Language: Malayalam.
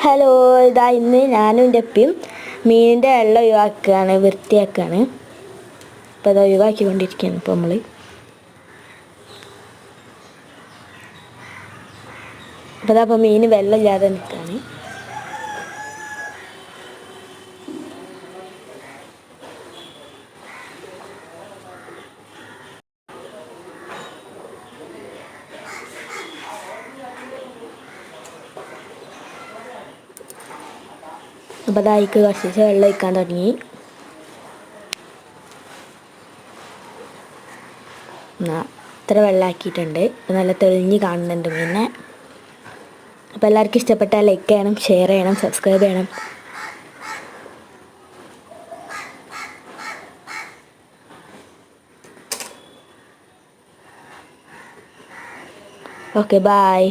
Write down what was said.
ഹലോ, ഇതാ ഇന്ന് ഞാനും എൻ്റെ അപ്പയും മീനിൻ്റെ വെള്ളം ഒഴിവാക്കുകയാണ്, വൃത്തിയാക്കുകയാണ്. അപ്പോൾ അത് ഒഴിവാക്കിക്കൊണ്ടിരിക്കുകയാണ് ഇപ്പോൾ നമ്മൾ. അപ്പോൾ അതപ്പോൾ മീൻ വെള്ളമില്ലാതെ നിൽക്കുകയാണ്. അപ്പോൾ അതായിക്ക് കുറച്ച് വെള്ളം ഒഴിക്കാൻ തുടങ്ങി. ഇത്ര വെള്ളമാക്കിയിട്ടുണ്ട്. അപ്പോൾ നല്ല തെളിഞ്ഞ് കാണുന്നുണ്ട് മീനെ. അപ്പോൾ എല്ലാവർക്കും ഇഷ്ടപ്പെട്ടാൽ ലൈക്ക് ചെയ്യണം, ഷെയർ ചെയ്യണം, സബ്സ്ക്രൈബ് ചെയ്യണം. Okay, by.